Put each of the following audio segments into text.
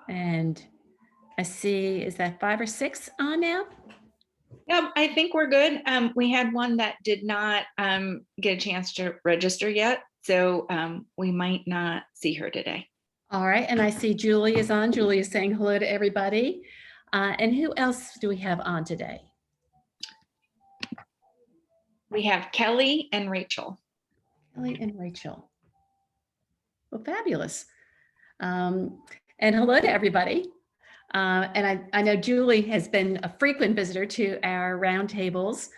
And I see, is that 5 or 6 on now? Yeah, I think we're good. We had one that did not get a chance to register yet, so we might not see her today. All right, and I see Julie is on. Julie is saying hello to everybody. And who else do we have on today? We have Kelly and Rachel. Kelly and Rachel. Well, fabulous. And hello to everybody. And I know Julie has been a frequent visitor to our roundtables,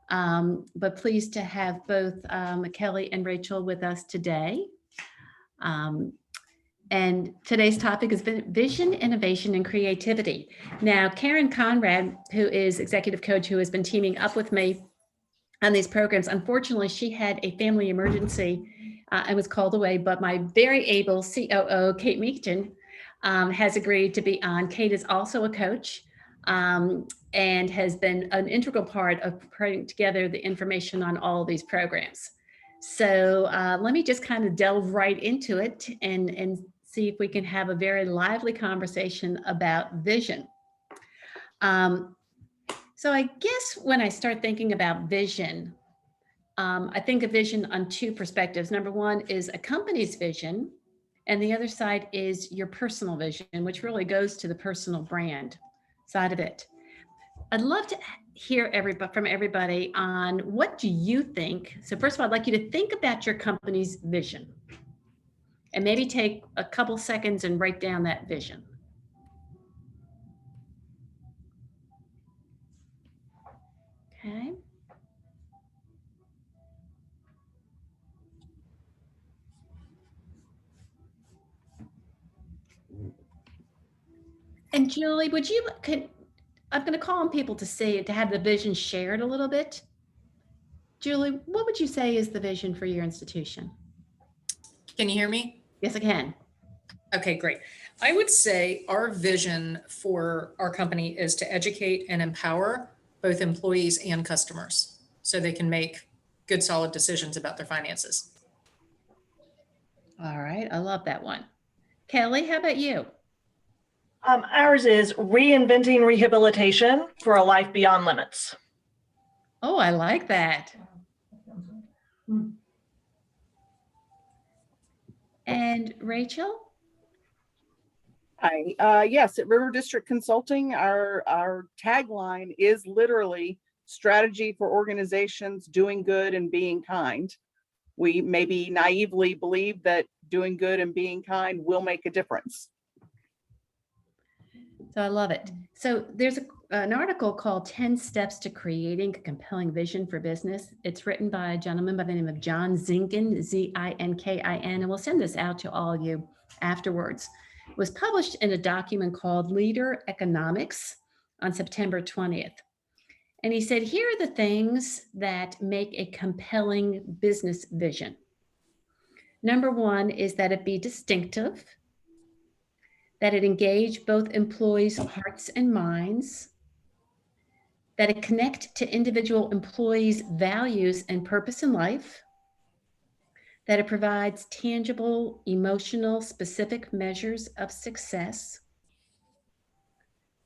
but pleased to have both Kelly and Rachel with us today. And today's topic has been vision, innovation, and creativity. Now, Karen Conrad, who is executive coach, who has been teaming up with me on these programs, unfortunately, she had a family emergency and was called away, but my very able COO, Kate Meacham, has agreed to be on. Kate is also a coach and has been an integral part of putting together the information on all of these programs. So let me just kind of delve right into it and see if we can have a very lively conversation about vision. So I guess when I start thinking about vision, I think of vision on two perspectives. Number one is a company's vision, and the other side is your personal vision, which really goes to the personal brand side of it. I'd love to hear from everybody on what do you think. So first of all, I'd like you to think about your company's vision and maybe take a couple seconds and write down that vision. Okay. And Julie, I'm going to call on people to have the vision shared a little bit. Julie, what would you say is the vision for your institution? Can you hear me? Yes, I can. Okay, great. I would say our vision for our company is to educate and empower both employees and customers so they can make good, solid decisions about their finances. All right, I love that one. Kelly, how about you? Ours is reinventing rehabilitation for a life beyond limits. Oh, I like that. And Rachel? Hi. Yes, at River District Consulting, our tagline is literally strategy for organizations doing good and being kind. We maybe naively believe that doing good and being kind will make a difference. So I love it. So there's an article called 10 Steps to Creating a Compelling Vision for Business. It's written by a gentleman by the name of John Zinkin, Zinkin, and we'll send this out to all of you afterwards. It was published in a document called Leader Economics on September 20th. And he said, here are the things that make a compelling business vision. Number one is that it be distinctive, that it engage both employees' hearts and minds, that it connect to individual employees' values and purpose in life, that it provides tangible, emotional, specific measures of success,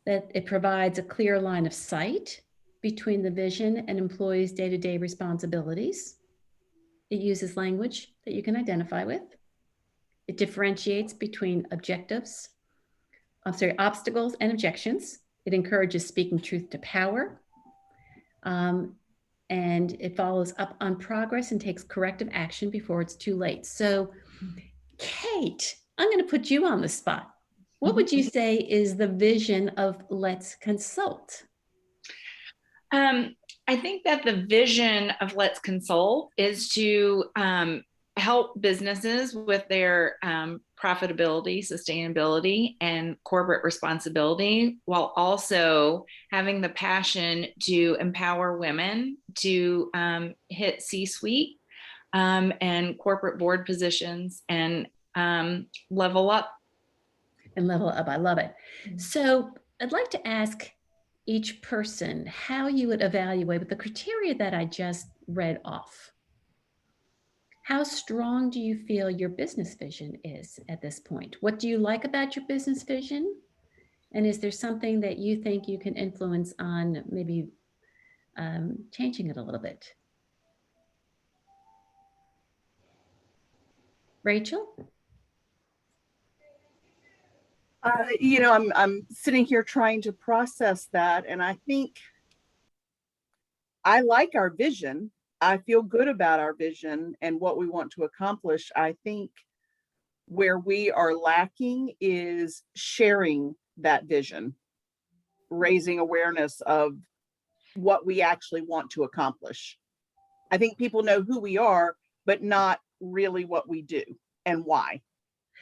that it provides a clear line of sight between the vision and employees' day-to-day responsibilities. It uses language that you can identify with. It differentiates between obstacles and objections. It encourages speaking truth to power. And it follows up on progress and takes corrective action before it's too late. So, Kate, I'm going to put you on the spot. What would you say is the vision of Let's Consult? I think that the vision of Let's Consult is to help businesses with their profitability, sustainability, and corporate responsibility, while also having the passion to empower women to hit C-suite and corporate board positions and level up. And level up, I love it. So I'd like to ask each person how you would evaluate with the criteria that I just read off. How strong do you feel your business vision is at this point? What do you like about your business vision? And is there something that you think you can influence on maybe changing it a little bit? Rachel? I'm sitting here trying to process that, and I think I like our vision. I feel good about our vision and what we want to accomplish. I think where we are lacking is sharing that vision, raising awareness of what we actually want to accomplish. I think people know who we are, but not really what we do and why.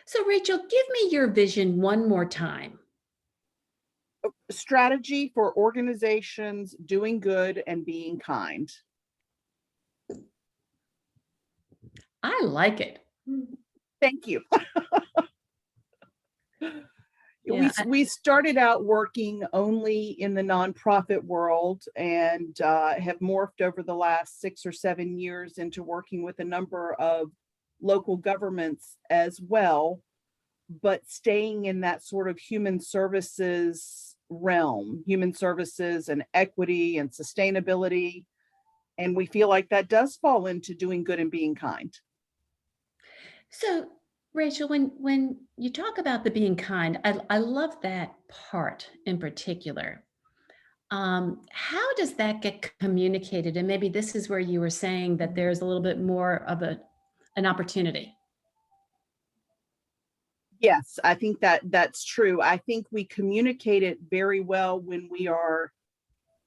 So Rachel, give me your vision one more time. Strategy for organizations doing good and being kind. I like it. Thank you. Yeah, We started out working only in the nonprofit world and have morphed over the last 6 or 7 years into working with a number of local governments as well, but staying in that sort of human services realm, human services and equity and sustainability. And we feel like that does fall into doing good and being kind. So, Rachel, when you talk about the being kind, I love that part in particular. How does that get communicated? And maybe this is where you were saying that there's a little bit more of an opportunity. Yes, I think that's true. I think we communicate it very well when we are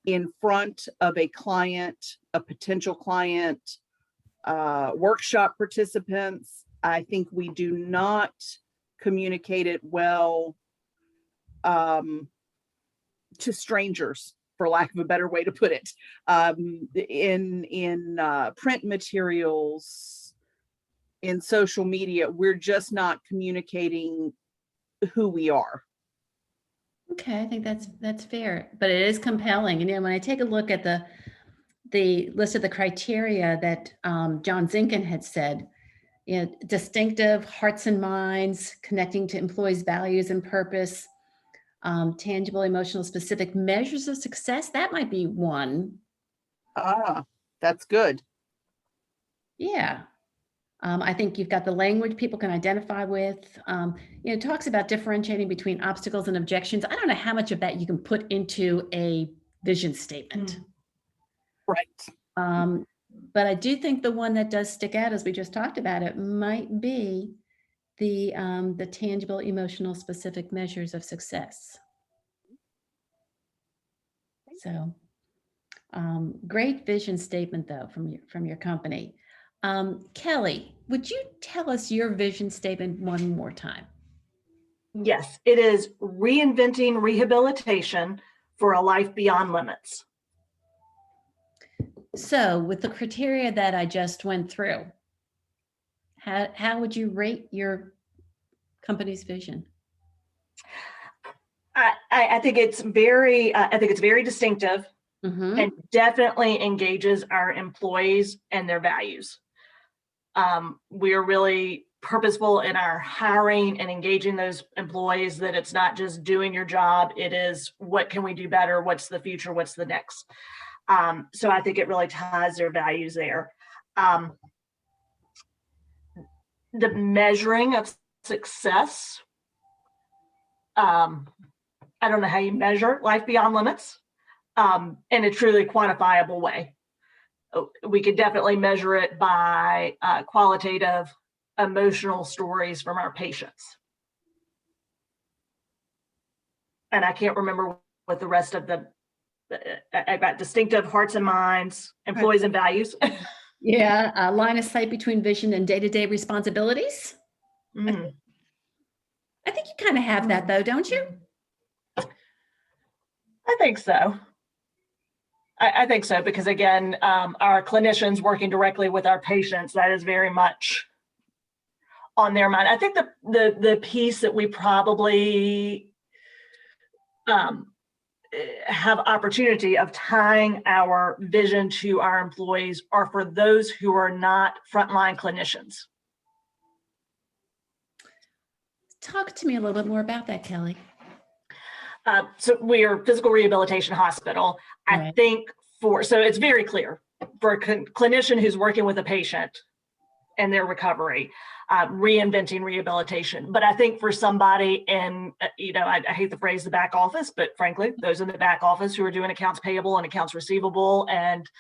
in front of a client, a potential client, workshop participants. I think we do not communicate it well to strangers, for lack of a better way to put it. In print materials, in social media, we're just not communicating who we are. Okay, I think that's fair, but it is compelling. And when I take a look at the list of the criteria that John Zinkin had said, distinctive hearts and minds, connecting to employees' values and purpose, tangible, emotional, specific measures of success. That might be one. That's good. Yeah. I think you've got the language people can identify with. It talks about differentiating between obstacles and objections. I don't know how much of that you can put into a vision statement. Right. But I do think the one that does stick out, as we just talked about it, might be the tangible, emotional, specific measures of success. So great vision statement, though, from your company. Kelly, would you tell us your vision statement one more time? Yes, it is reinventing rehabilitation for a life beyond limits. So with the criteria that I just went through, how would you rate your company's vision? I think it's very distinctive Mm-hmm. and definitely engages our employees and their values. We are really purposeful in our hiring and engaging those employees, that it's not just doing your job, it is what can we do better, what's the future, what's the next. So I think it really ties their values there. The measuring of success, I don't know how you measure life beyond limits in a truly quantifiable way. We could definitely measure it by qualitative, emotional stories from our patients. And I can't remember what the rest of I've got distinctive hearts and minds, employees and values. Yeah, line of sight between vision and day-to-day responsibilities. Mm. I think you kind of have that, though, don't you? I think so. I think so, because again, our clinicians working directly with our patients, that is very much on their mind. I think the piece that we probably have opportunity of tying our vision to our employees are for those who are not frontline clinicians. Talk to me a little bit more about that, Kelly. So we are a physical rehabilitation hospital. I Right. think so it's very clear for a clinician who's working with a patient and their recovery, reinventing rehabilitation. But I think for somebody in, I hate the phrase the back office, but frankly, those in the back office who are doing accounts payable and accounts receivable and,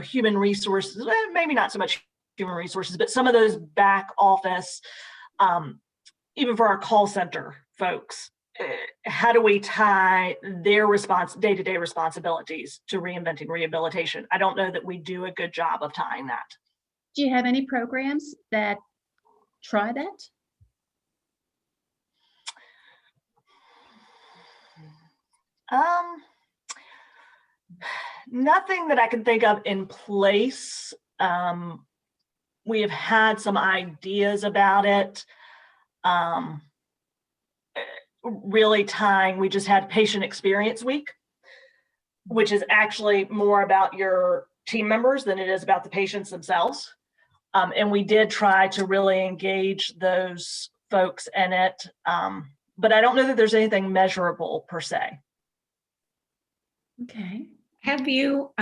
human resources, maybe not so much human resources, but some of those back office, even for our call center folks, how do we tie their day-to-day responsibilities to reinventing rehabilitation? I don't know that we do a good job of tying that. Do you have any programs that try that? Nothing that I can think of in place. We have had some ideas about it. Really tying, we just had Patient Experience Week, which is actually more about your team members than it is about the patients themselves. And we did try to really engage those folks in it. But I don't know that there's anything measurable per se. Okay. Have you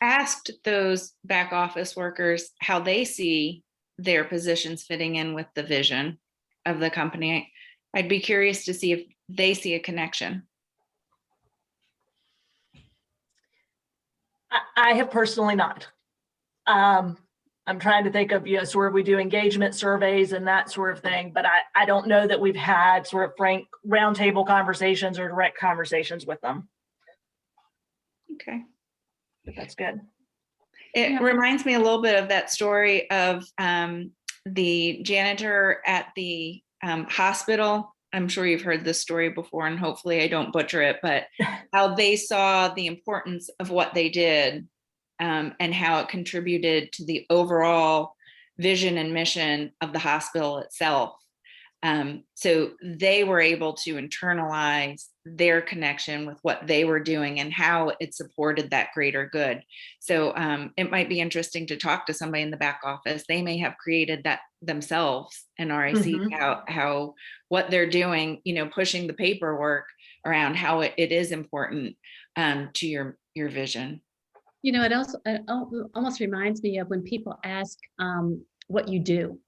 asked those back office workers how they see their positions fitting in with the vision of the company? I'd be curious to see if they see a connection. I have personally not. I'm trying to think of, sort of we do engagement surveys and that sort of thing, but I don't know that we've had sort of frank roundtable conversations or direct conversations with them. Okay. But that's good. It reminds me a little bit of that story of the janitor at the hospital. I'm sure you've heard this story before, and hopefully I don't butcher it, but how they saw the importance of what they did and how it contributed to the overall vision and mission of the hospital itself. So they were able to internalize their connection with what they were doing and how it supported that greater good. So it might be interesting to talk to somebody in the back office. They may have created that themselves and RIC how what they're doing, pushing the paperwork around how it is important to your vision. It almost reminds me of when people ask what you do.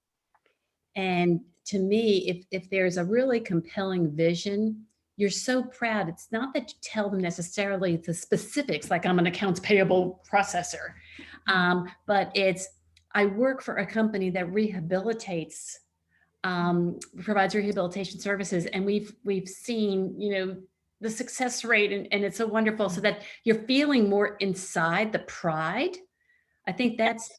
And to me, if there's a really compelling vision, you're so proud. It's not that you tell them necessarily the specifics, like I'm an accounts payable processor, but it's, I work for a company that rehabilitates, provides rehabilitation services. And we've seen, the success rate, and it's so wonderful, so that you're feeling more inside the pride. I think that's,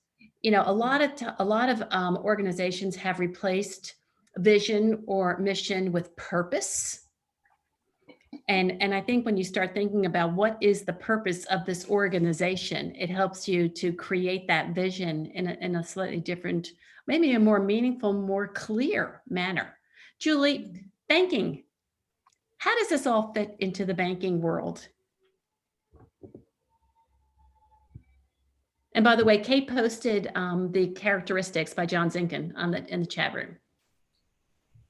a lot of organizations have replaced vision or mission with purpose. And I think when you start thinking about what is the purpose of this organization, it helps you to create that vision in a slightly different, maybe a more meaningful, more clear manner. Julie, banking. How does this all fit into the banking world? And by the way, Kate posted the characteristics by John Zinkin in the chat room.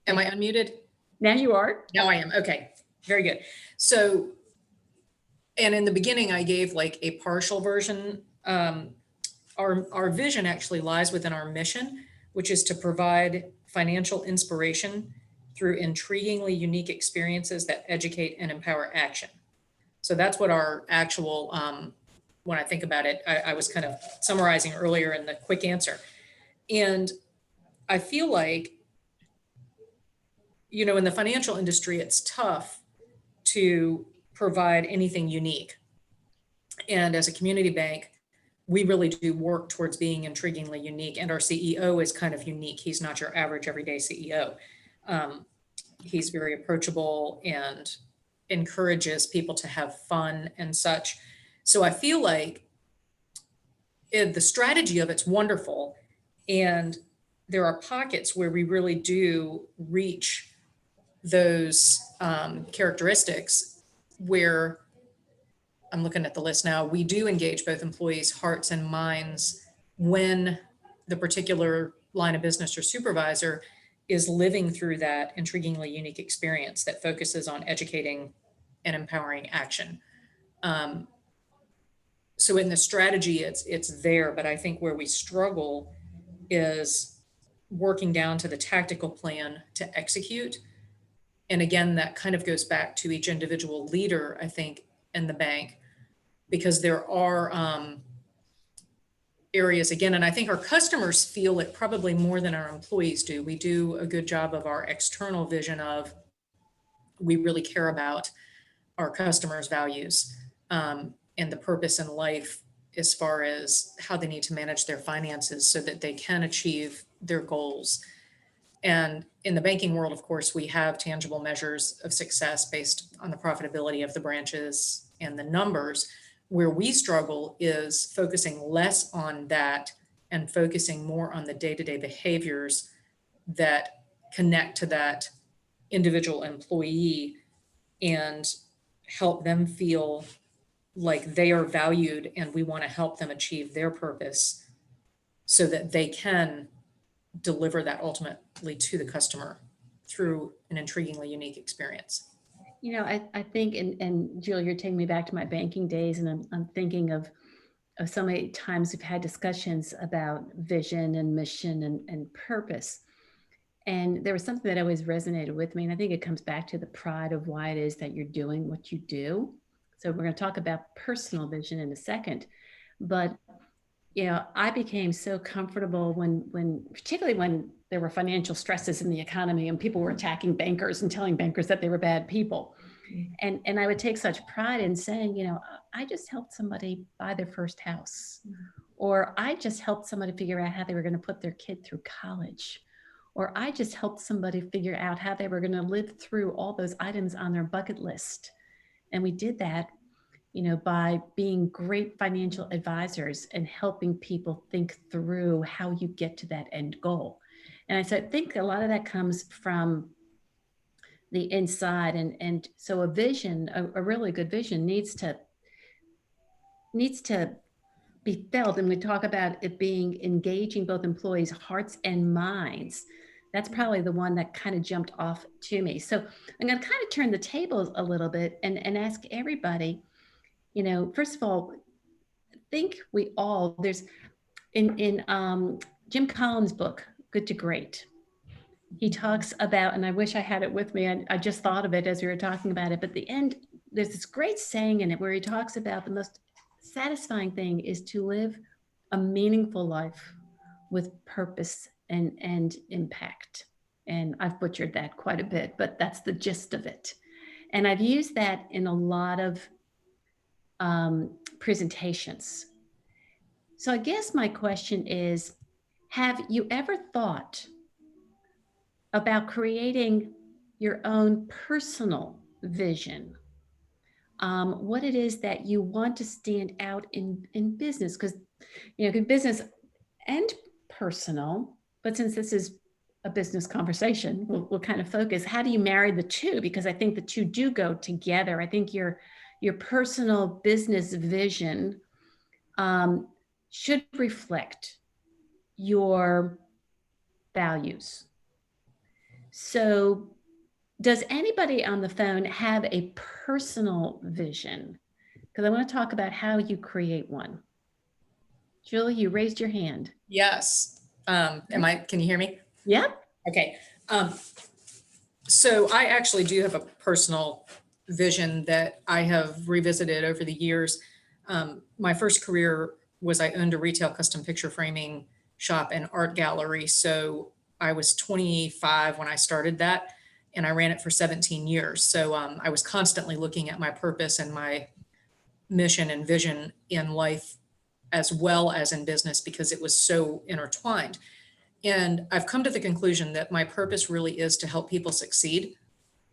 Am I unmuted? Now you are. Now I am. Okay, very good. So, and in the beginning, I gave like a partial version. Our vision actually lies within our mission, which is to provide financial inspiration through intriguingly unique experiences that educate and empower action. So that's what our actual, when I think about it, I was kind of summarizing earlier in the quick answer. And I feel like, in the financial industry, it's tough to provide anything unique. And as a community bank, we really do work towards being intriguingly unique. And our CEO is kind of unique. He's not your average everyday CEO. He's very approachable and encourages people to have fun and such. So I feel like the strategy of it's wonderful. And there are pockets where we really do reach those characteristics where I'm looking at the list now, we do engage both employees' hearts and minds when the particular line of business or supervisor is living through that intriguingly unique experience that focuses on educating and empowering action. So in the strategy, it's there, but I think where we struggle is working down to the tactical plan to execute. And again, that kind of goes back to each individual leader, I think, in the bank, because there are areas again, and I think our customers feel it probably more than our employees do. We do a good job of our external vision of we really care about our customers' values and the purpose in life as far as how they need to manage their finances so that they can achieve their goals. And in the banking world, of course, we have tangible measures of success based on the profitability of the branches and the numbers. Where we struggle is focusing less on that and focusing more on the day-to-day behaviors that connect to that individual employee and help them feel like they are valued and we want to help them achieve their purpose so that they can deliver that ultimately to the customer through an intriguingly unique experience. You know, I think, and Jill, you're taking me back to my banking days, and I'm thinking of so many times we've had discussions about vision and mission and purpose. And there was something that always resonated with me. And I think it comes back to the pride of why it is that you're doing what you do. So we're going to talk about personal vision in a second. But, you know, I became so comfortable particularly when there were financial stresses in the economy and people were attacking bankers and telling bankers that they were bad people. And I would take such pride in saying, you know, I just helped somebody buy their first house, or I just helped somebody figure out how they were going to put their kid through college, or I just helped somebody figure out how they were going to live through all those items on their bucket list. And we did that, you know, by being great financial advisors and helping people think through how you get to that end goal. And I think a lot of that comes from the inside. And so a vision, a really good vision needs to be felt. And we talk about it being engaging both employees' hearts and minds. That's probably the one that kind of jumped off to me. So I'm going to kind of turn the tables a little bit and ask everybody, you know, first of all, I think there's in Jim Collins' book, Good to Great, he talks about, and I wish I had it with me, I just thought of it as we were talking about it, but at the end, there's this great saying in it where he talks about the most satisfying thing is to live a meaningful life with purpose and impact. And I've butchered that quite a bit, but that's the gist of it. And I've used that in a lot of presentations. So I guess my question is, have you ever thought about creating your own personal vision? What it is that you want to stand out in business, because you know, business and personal, but since this is a business conversation, we'll kind of focus, how do you marry the two? Because I think the two do go together. I think your personal business vision should reflect your values. So does anybody on the phone have a personal vision? Because I want to talk about how you create one. Julie, you raised your hand. Yes. Can you hear me? Yep. Okay. So I actually do have a personal vision that I have revisited over the years. My first career was I owned a retail custom picture framing shop and art gallery. So I was 25 when I started that, and I ran it for 17 years. So I was constantly looking at my purpose and my mission and vision in life as well as in business because it was so intertwined. And I've come to the conclusion that my purpose really is to help people succeed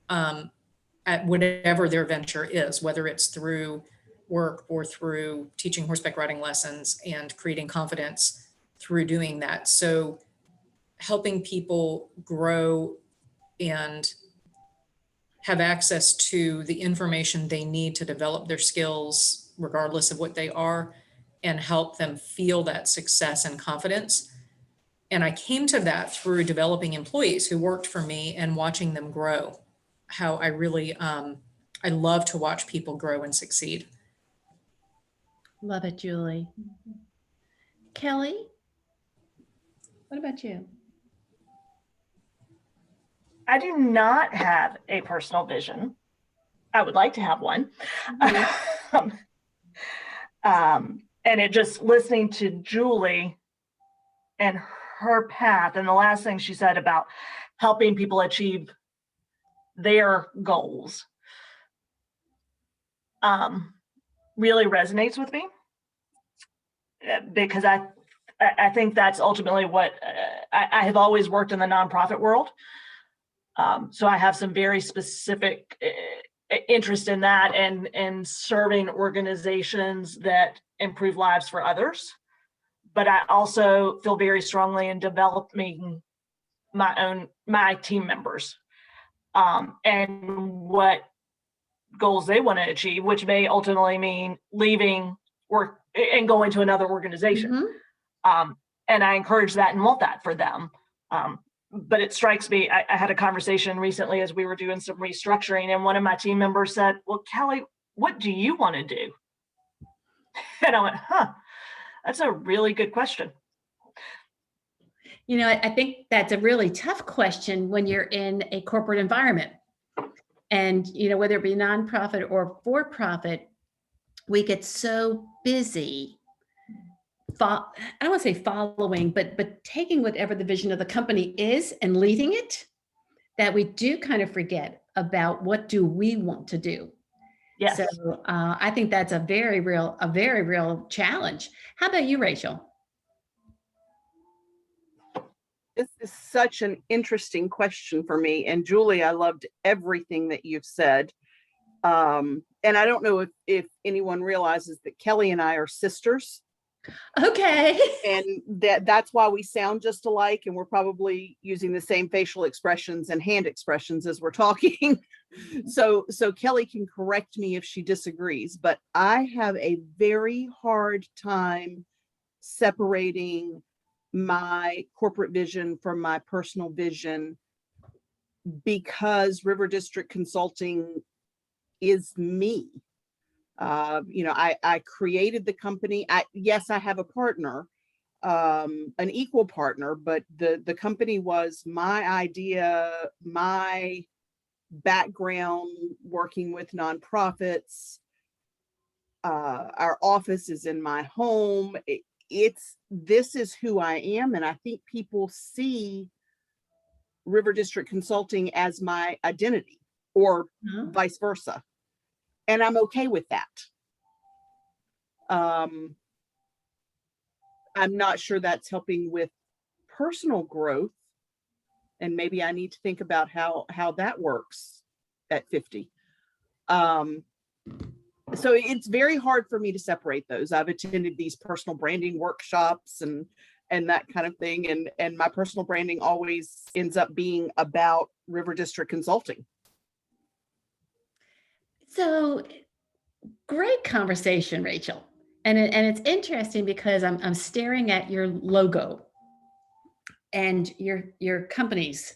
at whatever their venture is, whether it's through work or through teaching horseback riding lessons and creating confidence through doing that. So helping people grow and have access to the information they need to develop their skills, regardless of what they are, and help them feel that success and confidence. And I came to that through developing employees who worked for me and watching them grow. How I really, I love to watch people grow and succeed. Love it, Julie. Kelly, what about you? I do not have a personal vision. I would like to have one. And it just listening to Julie and her path, and the last thing she said about helping people achieve their goals, really resonates with me, because I think that's ultimately what I have always worked in the nonprofit world. So I have some very specific interest in that, and serving organizations that improve lives for others. But I also feel very strongly in developing my team members, and what goals they want to achieve, which may ultimately mean leaving work and going to another organization. And I encourage that and want that for them. But it strikes me, I had a conversation recently as we were doing some restructuring, and one of my team members said, well, Kelly, what do you want to do? And I went, that's a really good question. You know, I think that's a really tough question when you're in a corporate environment. And, you know, whether it be nonprofit or for-profit, we get so busy, I don't want to say following, but taking whatever the vision of the company is and leading it, that we do kind of forget about what do we want to do. Yes. So I think that's a very real challenge. How about you, Rachel? This is such an interesting question for me. And Julie, I loved everything that you've said. And I don't know if anyone realizes that Kelly and I are sisters. Okay. And that's why we sound just alike, and we're probably using the same facial expressions and hand expressions as we're talking. So Kelly can correct me if she disagrees, but I have a very hard time separating my corporate vision from my personal vision, because River District Consulting is me. You know, I created the company. Yes, I have a partner, an equal partner, but the company was my idea, my background working with nonprofits. Our office is in my home. This is who I am. And I think people see River District Consulting as my identity, or vice versa. And I'm okay with that. I'm not sure that's helping with personal growth. And maybe I need to think about how that works at 50. So it's very hard for me to separate those. I've attended these personal branding workshops and that kind of thing. And my personal branding always ends up being about River District Consulting. So great conversation, Rachel. And it's interesting because I'm staring at your logo and your company's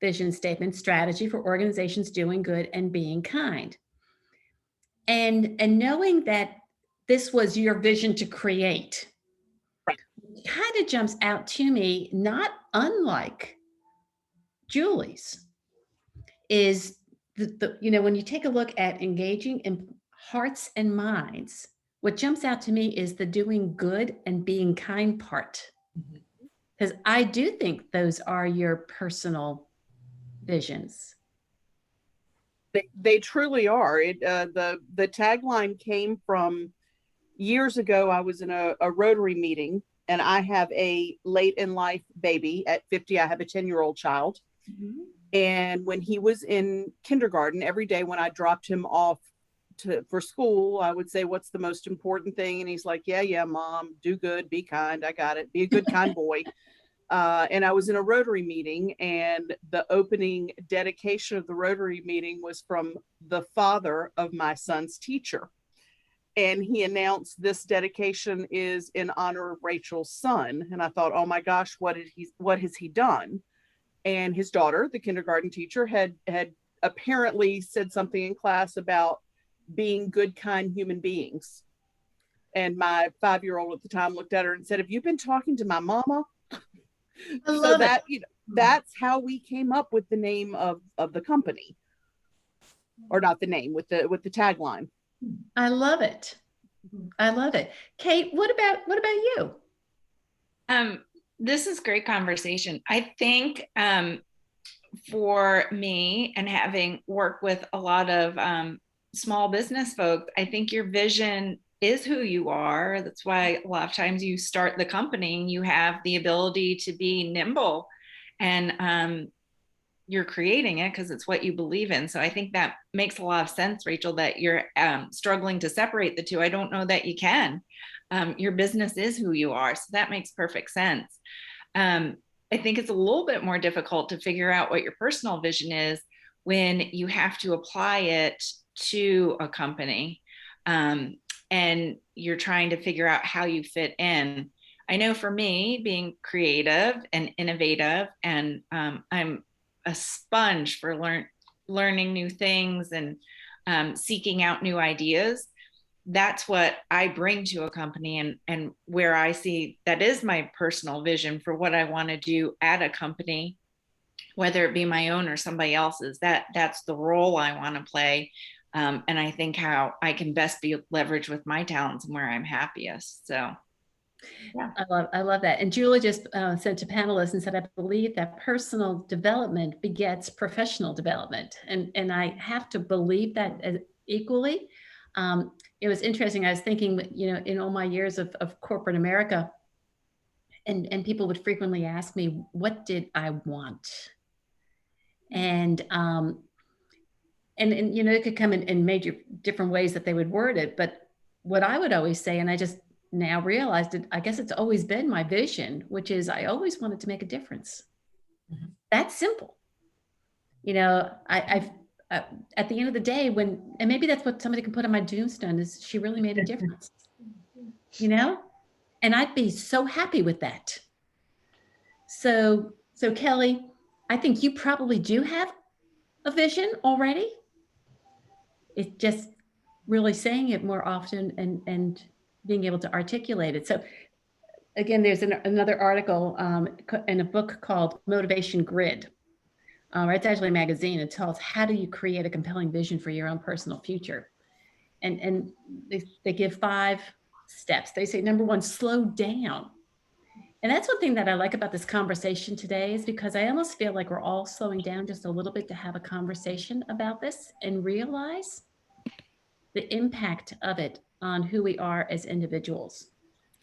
vision statement, strategy for organizations doing good and being kind. And knowing that this was your vision to create, kind of jumps out to me, not unlike Julie's, is the you know, when you take a look at engaging in hearts and minds, what jumps out to me is the doing good and being kind part. Because I do think those are your personal visions. They truly are. The tagline came from years ago. I was in a Rotary meeting, and I have a late in life baby. At 50, I have a 10-year-old child. And when he was in kindergarten, every day when I dropped him off for school, I would say, what's the most important thing? And he's like, yeah, mom, do good, be kind. I got it. Be a good, kind boy. And I was in a Rotary meeting, and the opening dedication of the Rotary meeting was from the father of my son's teacher. And he announced this dedication is in honor of Rachel's son. And I thought, oh my gosh, what has he done? And his daughter, the kindergarten teacher, had apparently said something in class about being good, kind human beings. And my 5-year-old at the time looked at her and said, have you been talking to my mama? I So love that, it. that's how we came up with the name of the company, or not the name, with the tagline. I love it. I love it. Kate, what about you? This is great conversation. I think for me, and having worked with a lot of small business folks, I think your vision is who you are. That's why a lot of times you start the company and you have the ability to be nimble, and you're creating it because it's what you believe in. So I think that makes a lot of sense, Rachel, that you're struggling to separate the two. I don't know that you can. Your business is who you are. So that makes perfect sense. I think it's a little bit more difficult to figure out what your personal vision is when you have to apply it to a company, and you're trying to figure out how you fit in. I know for me, being creative and innovative, and I'm a sponge for learning new things and seeking out new ideas. That's what I bring to a company, and where I see that is my personal vision for what I want to do at a company, whether it be my own or somebody else's. That's the role I want to play. And I think how I can best be leveraged with my talents and where I'm happiest. So yeah. I love that. And Julie just sent to panelists and said, I believe that personal development begets professional development. And I have to believe that equally. It was interesting. I was thinking, in all my years of corporate America, and people would frequently ask me, what did I want? And it could come in major different ways that they would word it. But what I would always say, and I just now realized it, I guess it's always been my vision, which is I always wanted to make a difference. Mm-hmm. That's simple. I've at the end of the day, and maybe that's what somebody can put on my tombstone, is she really made a difference, and I'd be so happy with that. So Kelly, I think you probably do have a vision already. It's just really saying it more often and being able to articulate it. So again, there's another article in a book called Motivation Grid. It's actually a magazine. It tells how do you create a compelling vision for your own personal future. And they give 5 steps. They say, number 1, slow down. And that's one thing that I like about this conversation today, is because I almost feel like we're all slowing down just a little bit to have a conversation about this and realize the impact of it on who we are as individuals.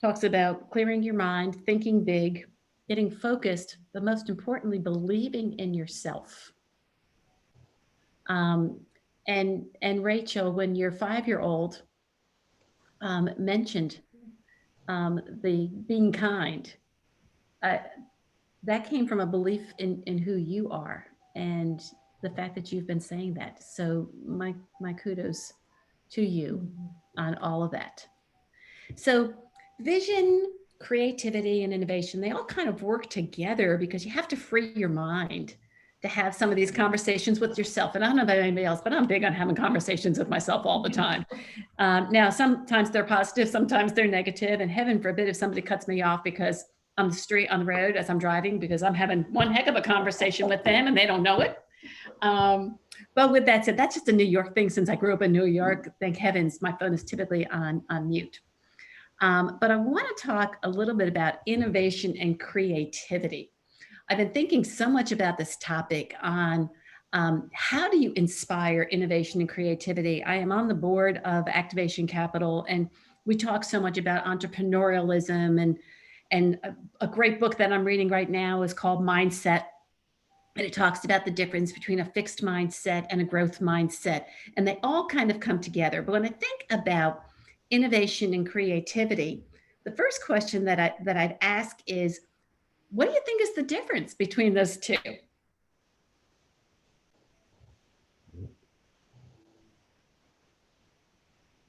Talks about clearing your mind, thinking big, getting focused, but most importantly, believing in yourself. And Rachel, when your 5-year-old mentioned the being kind, that came from a belief in who you are and the fact that you've been saying that. So my kudos to you on all of that. So vision, creativity, and innovation, they all kind of work together, because you have to free your mind to have some of these conversations with yourself. And I don't know about anybody else, but I'm big on having conversations with myself all the time. Now, sometimes they're positive, sometimes they're negative, and heaven forbid if somebody cuts me off because on the road as I'm driving, because I'm having one heck of a conversation with them and they don't know it. But with that said, that's just a New York thing. Since I grew up in New York, thank heavens, my phone is typically on mute. But I want to talk a little bit about innovation and creativity. I've been thinking so much about this topic on how do you inspire innovation and creativity? I am on the board of Activation Capital, and we talk so much about entrepreneurialism, and a great book that I'm reading right now is called Mindset. And it talks about the difference between a fixed mindset and a growth mindset. And they all kind of come together. But when I think about innovation and creativity, the first question that I'd ask is, What do you think is the difference between those two?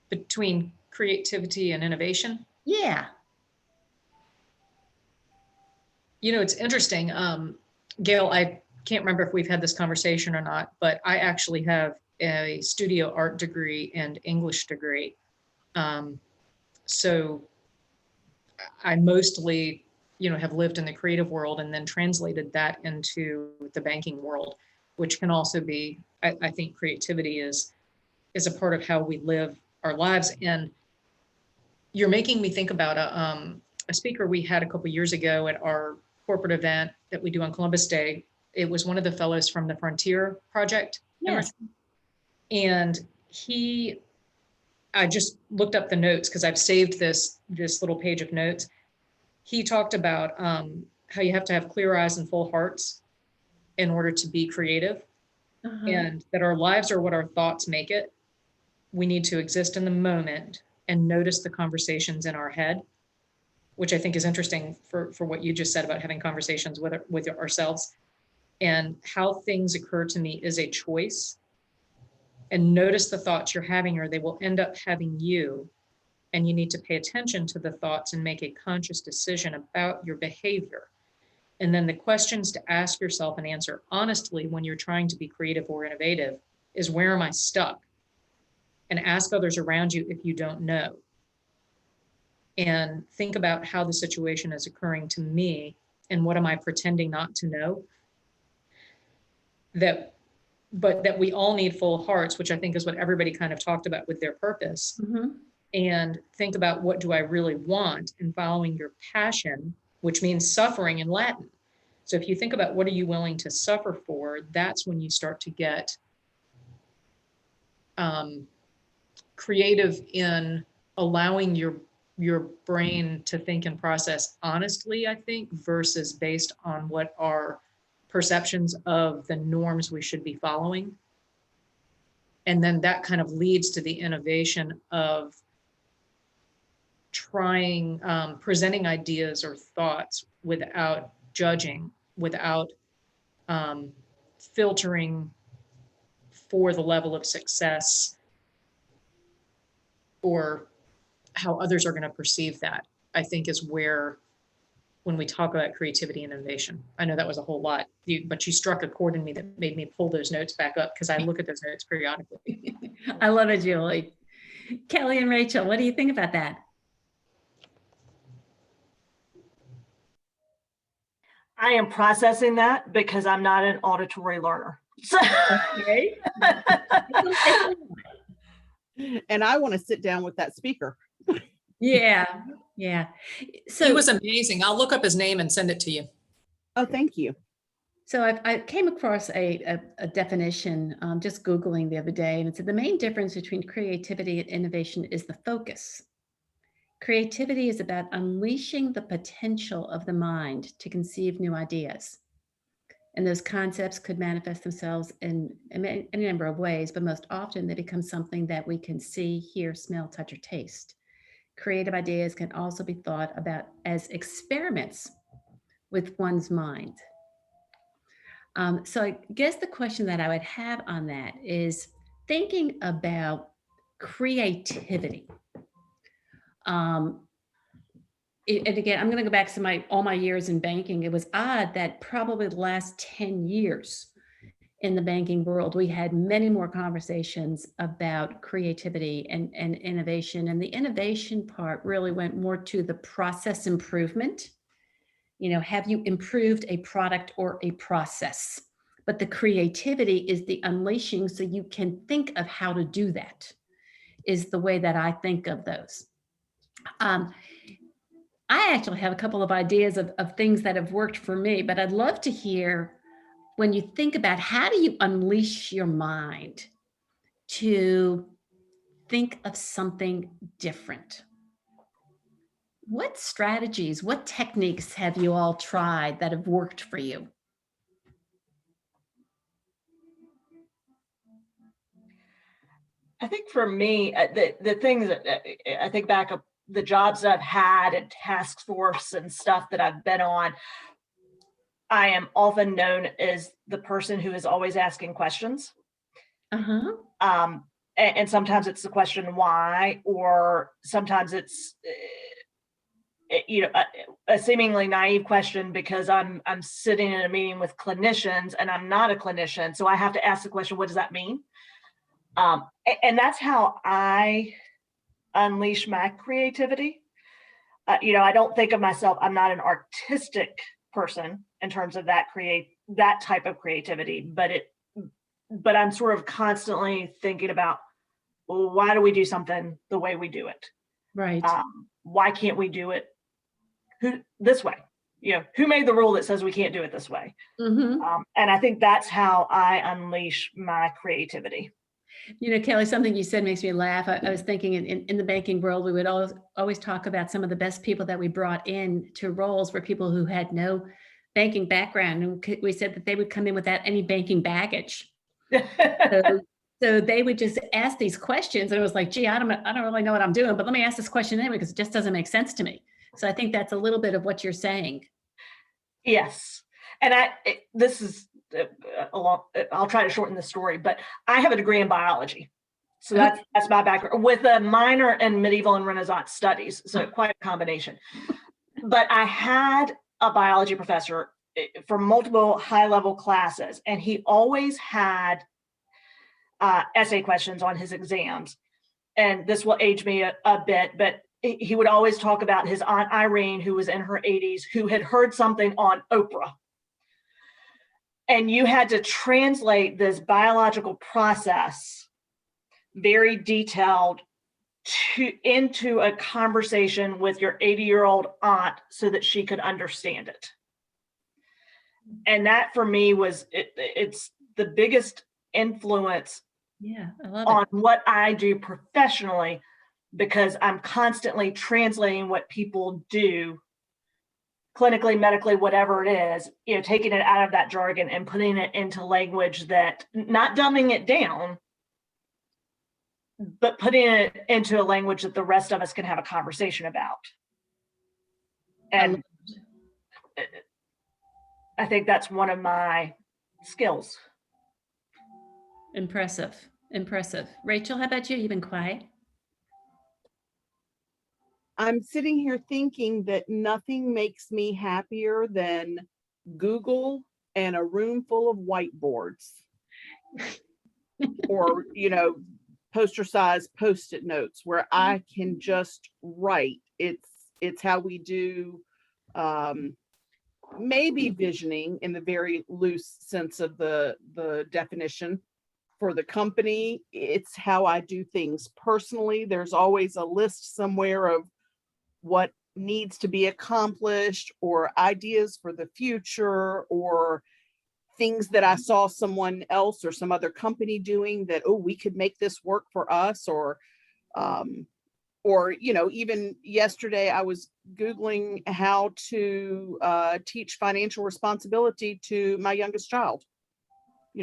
Between creativity and innovation? Yeah. You know, it's interesting. Gail, I can't remember if we've had this conversation or not, but I actually have a studio art degree and English degree. So I mostly, have lived in the creative world and then translated that into the banking world, which can also be, I think creativity is a part of how we live our lives. And you're making me think about a speaker we had a couple of years ago at our corporate event that we do on Columbus Day. It was one of the fellows from the Frontier Project. Yes. And I just looked up the notes because I've saved this little page of notes. He talked about how you have to have clear eyes and full hearts in order to be creative, and that our lives are what our thoughts make it. We need to exist in the moment and notice the conversations in our head, which I think is interesting for what you just said about having conversations with ourselves, and how things occur to me is a choice. And notice the thoughts you're having, or they will end up having you. And you need to pay attention to the thoughts and make a conscious decision about your behavior. And then the questions to ask yourself and answer honestly when you're trying to be creative or innovative is, where am I stuck? And ask others around you if you don't know. And think about how the situation is occurring to me and what am I pretending not to know? But that we all need full hearts, which I think is what everybody kind of talked about with their purpose. And think about, what do I really want, and following your passion, which means suffering in Latin. So if you think about what are you willing to suffer for, that's when you start to get creative in allowing your brain to think and process honestly, I think, versus based on what our perceptions of the norms we should be following. And then that kind of leads to the innovation of trying, presenting ideas or thoughts without judging, without filtering for the level of success or how others are going to perceive that, I think is where, when we talk about creativity and innovation, I know that was a whole lot, but you struck a chord in me that made me pull those notes back up, because I look at those notes periodically. I love it, Julie. Kelly and Rachel, what do you think about that? I am processing that because I'm not an auditory learner. Okay. And I want to sit down with that speaker. Yeah. So He was amazing. I'll look up his name and send it to you. Oh, thank you. So I came across a definition, just Googling the other day, and it said the main difference between creativity and innovation is the focus. Creativity is about unleashing the potential of the mind to conceive new ideas. And those concepts could manifest themselves in any number of ways, but most often they become something that we can see, hear, smell, touch, or taste. Creative ideas can also be thought about as experiments with one's mind. So I guess the question that I would have on that is thinking about creativity. And again, I'm going to go back to all my years in banking. It was odd that probably the last 10 years in the banking world, we had many more conversations about creativity and innovation. And the innovation part really went more to the process improvement. Have you improved a product or a process? But the creativity is the unleashing, so you can think of how to do that, is the way that I think of those. I actually have a couple of ideas of things that have worked for me, but I'd love to hear, when you think about how do you unleash your mind to think of something different? What strategies, what techniques have you all tried that have worked for you? I think for me, the things that I think back of the jobs that I've had and task force and stuff that I've been on, I am often known as the person who is always asking questions. Uh-huh. And sometimes it's the question why, or sometimes it's a seemingly naive question because I'm sitting in a meeting with clinicians and I'm not a clinician, so I have to ask the question, what does that mean? And that's how I unleash my creativity. I don't think of myself, I'm not an artistic person in terms of that type of creativity, but I'm sort of constantly thinking about, well, why do we do something the way we do it? Right. Why can't we do it this way? Who made the rule that says we can't do it this way? Mm-hmm. And I think that's how I unleash my creativity. Kelly, something you said makes me laugh. I was thinking in the banking world, we would always talk about some of the best people that we brought in to roles were people who had no banking background. And we said that they would come in without any banking baggage. So they would just ask these questions. And it was like, gee, I don't really know what I'm doing, but let me ask this question anyway, because it just doesn't make sense to me. So I think that's a little bit of what you're saying. Yes. And this is I'll try to shorten the story, but I have a degree in biology. So that's my background with a minor in medieval and Renaissance studies. So quite a combination. But I had a biology professor for multiple high-level classes, and he always had essay questions on his exams. And this will age me a bit, but he would always talk about his Aunt Irene, who was in her 80s, who had heard something on Oprah. And you had to translate this biological process, very detailed, into a conversation with your 80-year-old aunt so that she could understand it. And that for me it's the biggest influence on what I do professionally, because I'm constantly translating what people do clinically, medically, whatever it is, taking it out of that jargon and putting it into language that, not dumbing it down, but putting it into a language that the rest of us can have a conversation about. And I think that's one of my skills. Impressive. Rachel, how about you? You've been quiet. I'm sitting here thinking that nothing makes me happier than Google and a room full of whiteboards or, poster size Post-it notes where I can just write. It's how we do maybe visioning in the very loose sense of the definition. For the company, it's how I do things personally. There's always a list somewhere of what needs to be accomplished or ideas for the future or things that I saw someone else or some other company doing that, we could make this work for us, or even yesterday I was Googling how to teach financial responsibility to my youngest child.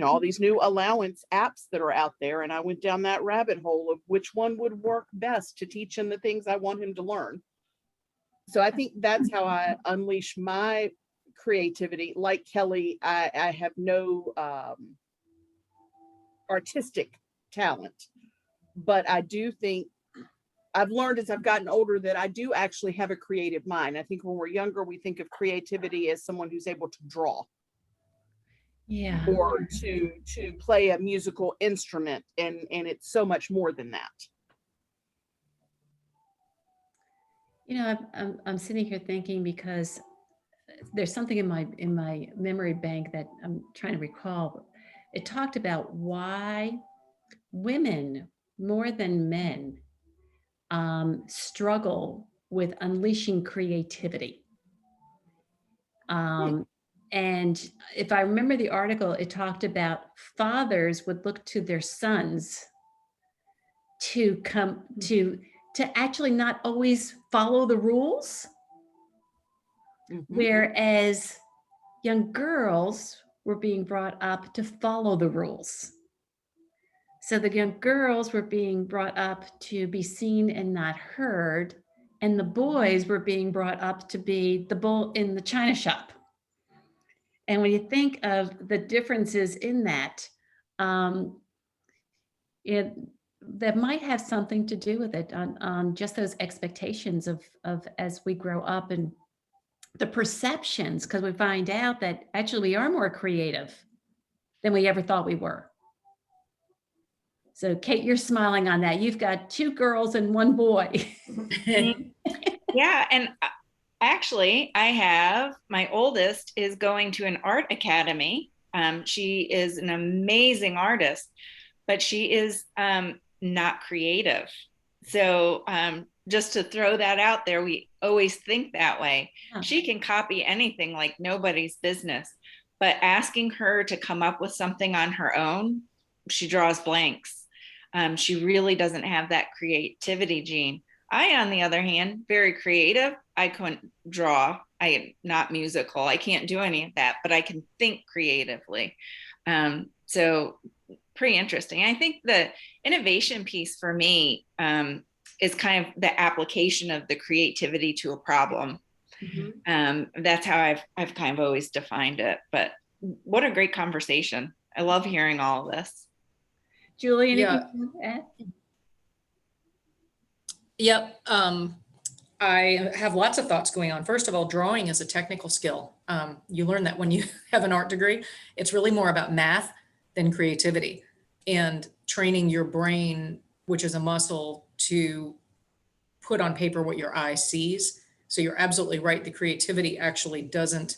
All these new allowance apps that are out there. And I went down that rabbit hole of which one would work best to teach him the things I want him to learn. So I think that's how I unleash my creativity. Like Kelly, I have no artistic talent, but I do think I've learned as I've gotten older that I do actually have a creative mind. I think when we're younger, we think of creativity as someone who's able to draw. Yeah. Or to play a musical instrument, and it's so much more than that. I'm sitting here thinking because there's something in my memory bank that I'm trying to recall. It talked about why women more than men struggle with unleashing creativity. And if I remember the article, it talked about fathers would look to their sons to actually not always follow the rules, whereas young girls were being brought up to follow the rules. So the young girls were being brought up to be seen and not heard, and the boys were being brought up to be the bull in the china shop. And when you think of the differences in that, it that might have something to do with it on just those expectations of as we grow up and the perceptions, because we find out that actually we are more creative than we ever thought we were. So Kate, you're smiling on that. You've got 2 girls and 1 boy. Yeah, and actually, I have my oldest is going to an art academy. She is an amazing artist, but she is not creative. So just to throw that out there, we always think that way. Yeah. She can copy anything like nobody's business, but asking her to come up with something on her own, she draws blanks. She really doesn't have that creativity gene. I, on the other hand, very creative. I couldn't draw. I am not musical. I can't do any of that, but I can think creatively. So pretty interesting. I think the innovation piece for me is kind of the application of the creativity to a problem. Mm-hmm. That's how I've kind of always defined it. But what a great conversation. I love hearing all of this. Julie, anything Yeah. you want to add? Yep. I have lots of thoughts going on. First of all, drawing is a technical skill. You learn that when you have an art degree. It's really more about math than creativity, and training your brain, which is a muscle, to put on paper what your eye sees. So you're absolutely right. The creativity actually doesn't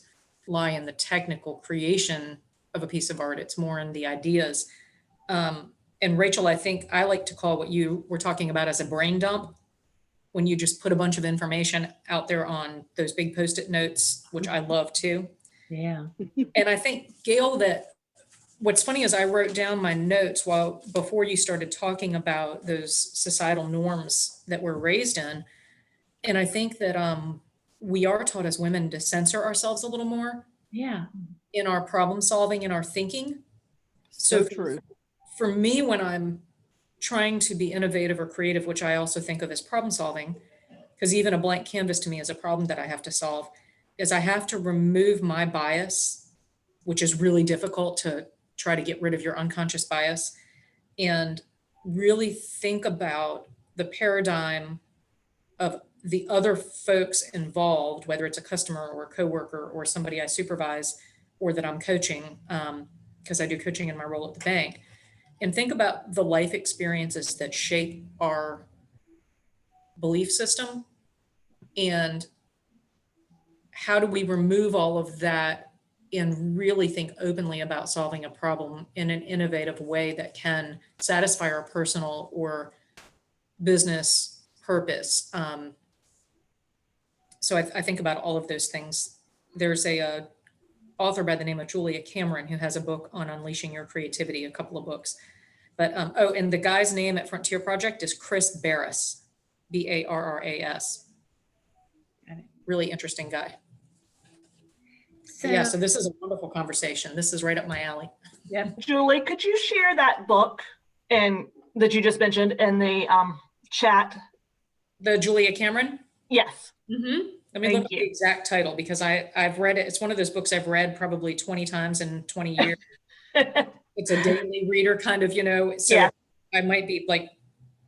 lie in the technical creation of a piece of art. It's more in the ideas. And Rachel, I think I like to call what you were talking about as a brain dump, when you just put a bunch of information out there on those big Post-it notes, which I love too. Yeah. And I think, Gail, that what's funny is I wrote down my notes before you started talking about those societal norms that we're raised in. And I think that we are taught as women to censor ourselves a little more. Yeah. In our problem solving and our thinking. So true. For me, when I'm trying to be innovative or creative, which I also think of as problem solving, because even a blank canvas to me is a problem that I have to solve, is I have to remove my bias, which is really difficult to try to get rid of your unconscious bias, and really think about the paradigm of the other folks involved, whether it's a customer or a coworker or somebody I supervise or that I'm coaching, because I do coaching in my role at the bank. And think about the life experiences that shape our belief system, and how do we remove all of that and really think openly about solving a problem in an innovative way that can satisfy our personal or business purpose. So I think about all of those things. There's a author by the name of Julia Cameron who has a book on unleashing your creativity, a couple of books. But and the guy's name at Frontier Project is Chris Barras, Barras. Really interesting guy. So this is a wonderful conversation. This is right up my alley. Yeah. Julie, could you share that book that you just mentioned in the chat? The Julia Cameron? Yes. Mm-hmm. Let me look at the exact title, because I've read it. It's one of those books I've read probably 20 times in 20 years. It's a daily reader kind of, so yeah. I might be like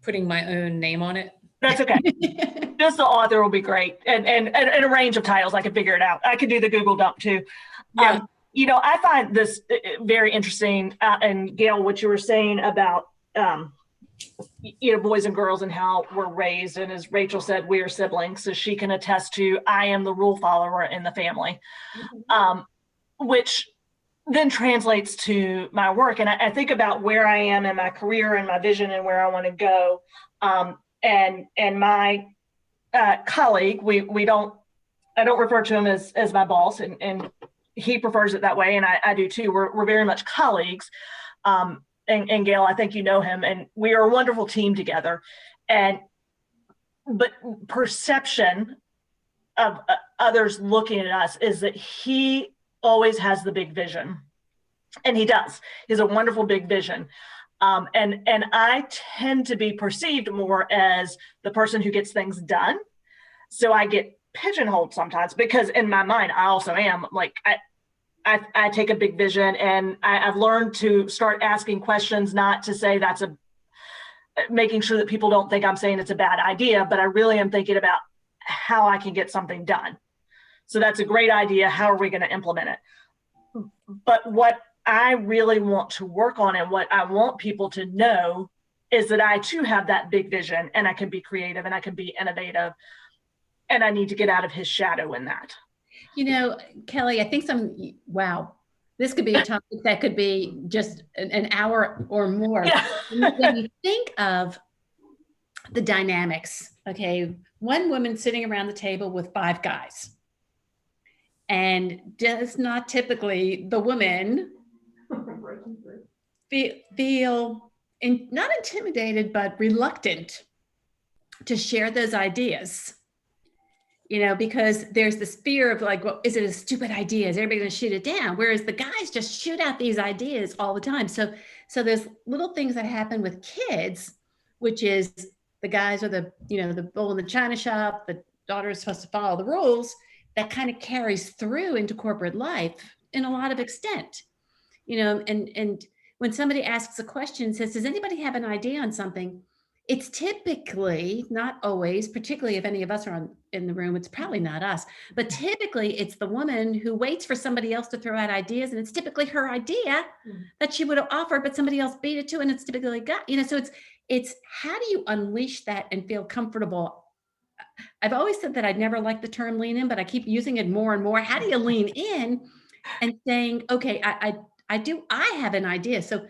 putting my own name on it. That's okay. Just the author will be great. And a range of titles, I can figure it out. I could do the Google dump too. Yeah. I find this very interesting. And Gail, what you were saying about, boys and girls and how we're raised. And as Rachel said, we are siblings. So she can attest to, I am the rule follower in the family, which then translates to my work. And I think about where I am in my career and my vision and where I want to go. And my colleague, I don't refer to him as my boss, and he prefers it that way. And I do too. We're very much colleagues. And Gail, I think you know him, and we are a wonderful team together. But perception of others looking at us is that he always has the big vision, and he does. He has a wonderful big vision, and I tend to be perceived more as the person who gets things done. So I get pigeonholed sometimes, because in my mind I also am like I take a big vision, and I've learned to start asking questions, not to say making sure that people don't think I'm saying it's a bad idea, but I really am thinking about how I can get something done. So that's a great idea. How are we going to implement it? But what I really want to work on, and what I want people to know, is that I too have that big vision, and I can be creative, and I can be innovative, and I need to get out of his shadow in that. You know, Kelly, I think wow, this could be a topic that could be just an hour or more. Yeah. When you think of the dynamics, okay, one woman sitting around the table with 5 guys, and does not typically the woman feel not intimidated, but reluctant to share those ideas, you know, because there's this fear of like, well, is it a stupid idea? Is everybody going to shoot it down? Whereas the guys just shoot out these ideas all the time. So there's little things that happen with kids, which is the guys are the bull in the china shop, the daughter is supposed to follow the rules, that kind of carries through into corporate life in a lot of extent, you know, and when somebody asks a question, says, does anybody have an idea on something? It's typically, not always, particularly if any of us are in the room, it's probably not us, but typically it's the woman who waits for somebody else to throw out ideas. And it's typically her idea that she would have offered, but somebody else beat it to, and it's typically got, you know, so it's how do you unleash that and feel comfortable? I've always said that I'd never liked the term lean in, but I keep using it more and more. How do you lean in and saying, okay, I have an idea. So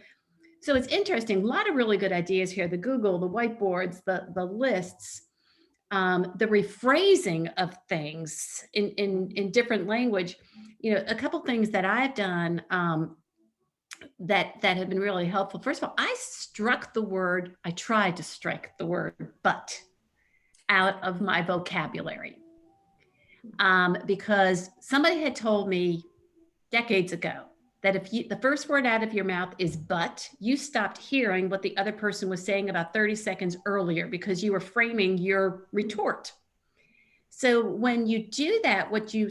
it's interesting. A lot of really good ideas here. The Google, the whiteboards, the lists, the rephrasing of things in different language. You know, a couple things that I've done that have been really helpful. First of all, I tried to strike the word "but" out of my vocabulary because somebody had told me decades ago that if the first word out of your mouth is "but," you stopped hearing what the other person was saying about 30 seconds earlier because you were framing your retort. So when you do that, what you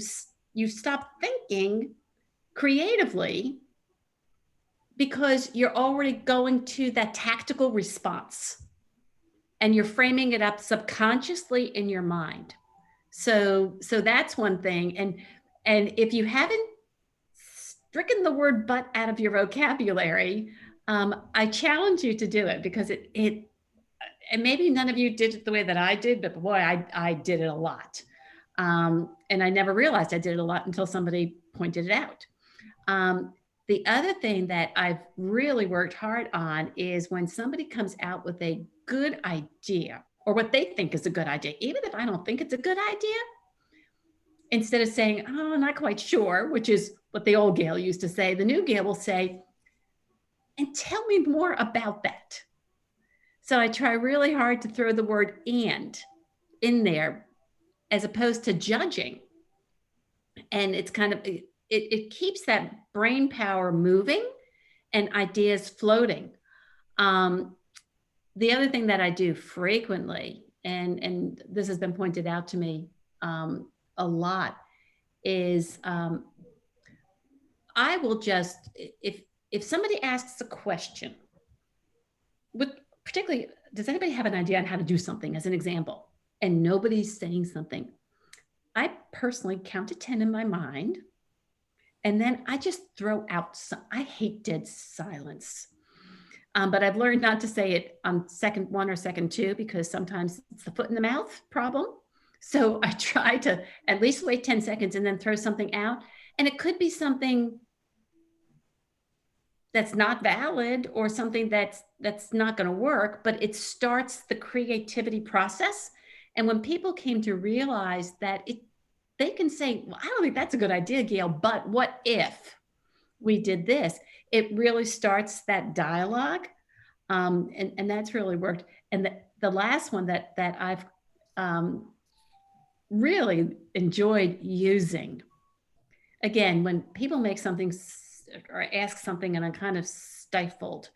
stop thinking creatively because you're already going to that tactical response and you're framing it up subconsciously in your mind. So that's one thing. And if you haven't stricken the word "but" out of your vocabulary, I challenge you to do it because and maybe none of you did it the way that I did, but boy, I did it a lot. And I never realized I did it a lot until somebody pointed it out. The other thing that I've really worked hard on is when somebody comes out with a good idea or what they think is a good idea, even if I don't think it's a good idea, instead of saying, oh, I'm not quite sure, which is what the old GAIL used to say, the new GAIL will say, and tell me more about that. So I try really hard to throw the word "and" in there as opposed to judging. And it's kind of, it keeps that brain power moving and ideas floating. The other thing that I do frequently, and this has been pointed out to me a lot, is I will just, if somebody asks a question, particularly, does anybody have an idea on how to do something, as an example, and nobody's saying something, I personally count to 10 in my mind, and then I just throw out I hate dead silence. But I've learned not to say it on second 1 or second 2 because sometimes it's the foot in the mouth problem. So I try to at least wait 10 seconds and then throw something out. And it could be something that's not valid or something that's not going to work, but it starts the creativity process. And when people came to realize that they can say, well, I don't think that's a good idea, GAIL, but what if we did this? It really starts that dialogue. And that's really worked. And the last one that I've really enjoyed using, again, when people make something or ask something and I'm kind of stifled,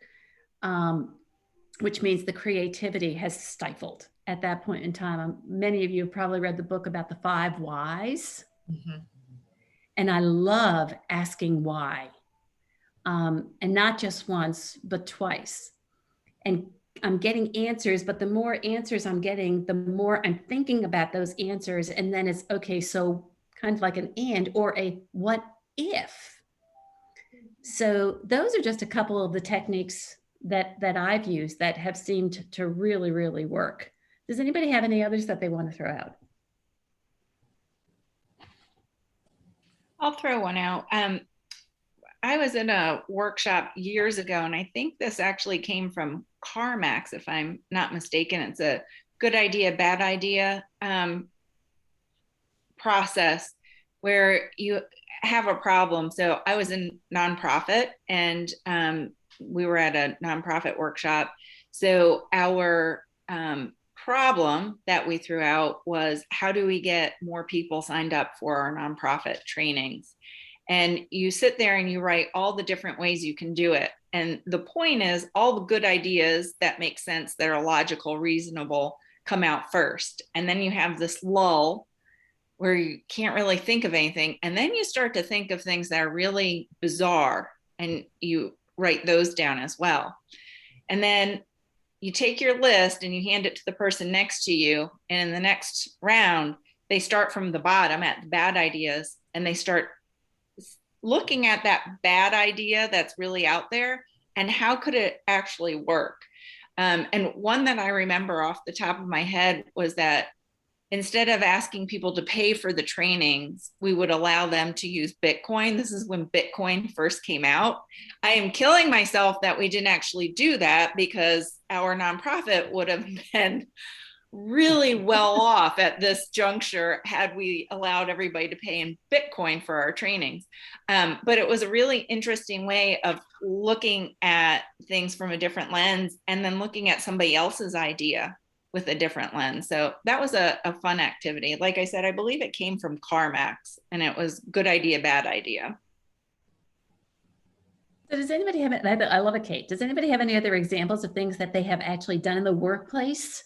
which means the creativity has stifled at that point in time. Many of you have probably read the book about the 5 whys. Mm-hmm. And I love asking why. And not just once, but twice. And I'm getting answers, but the more answers I'm getting, the more I'm thinking about those answers. And then it's okay, so kind of like an and or a what if. So those are just a couple of the techniques that I've used that have seemed to really, really work. Does anybody have any others that they want to throw out? I'll throw one out. I was in a workshop years ago, and I think this actually came from CarMax, if I'm not mistaken. It's a good idea, bad idea process where you have a problem. So I was in nonprofit, and we were at a nonprofit workshop. So our problem that we threw out was, how do we get more people signed up for our nonprofit trainings? And you sit there and you write all the different ways you can do it. And the point is, all the good ideas that make sense, that are logical, reasonable, come out first. And then you have this lull where you can't really think of anything. And then you start to think of things that are really bizarre, and you write those down as well. And then you take your list and you hand it to the person next to you. And in the next round, they start from the bottom at the bad ideas, and they start looking at that bad idea that's really out there and how could it actually work. And one that I remember off the top of my head was that instead of asking people to pay for the trainings, we would allow them to use Bitcoin. This is when Bitcoin first came out. I am killing myself that we didn't actually do that, because our nonprofit would have been really well off at this juncture had we allowed everybody to pay in Bitcoin for our trainings. But it was a really interesting way of looking at things from a different lens, and then looking at somebody else's idea with a different lens. So that was a fun activity. Like I said, I believe it came from CarMax, and it was good idea, bad idea. So does anybody have, I love it, Kate. Does anybody have any other examples of things that they have actually done in the workplace?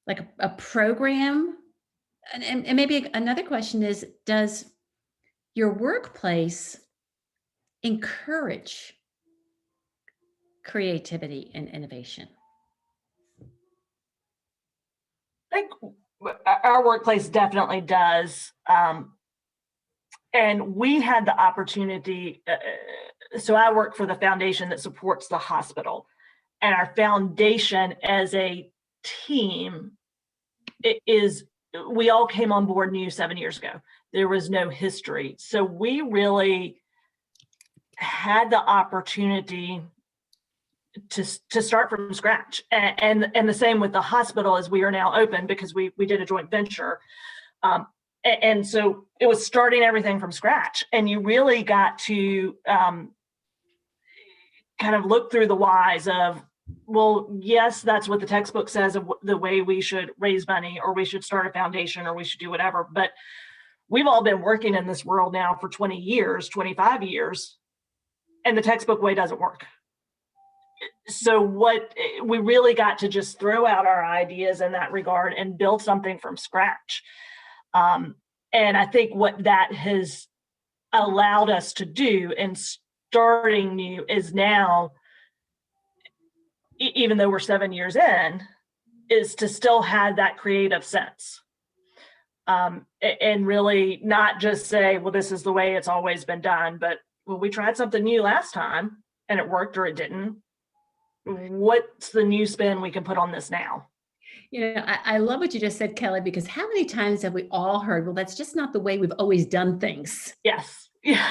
Like a program? And maybe another question is, does your workplace encourage creativity and innovation? I think our workplace definitely does. And we had the opportunity. So I work for the foundation that supports the hospital, and our foundation as a team we all came on board new 7 years ago. There was no history. So we really had the opportunity to start from scratch. And the same with the hospital, as we are now open because we did a joint venture. And so it was starting everything from scratch. And you really got to kind of look through the whys of, well, yes, that's what the textbook says of the way we should raise money, or we should start a foundation, or we should do whatever. But we've all been working in this world now for 20 years, 25 years, and the textbook way doesn't work. So what we really got to just throw out our ideas in that regard and build something from scratch. And I think what that has allowed us to do in starting new is now, even though we're 7 years in, is to still have that creative sense. And really not just say, well, this is the way it's always been done, but well, we tried something new last time and it worked or it didn't. What's the new spin we can put on this now? You know, I love what you just said, Kelly, because how many times have we all heard, well, that's just not the way we've always done things. Yes. Yeah.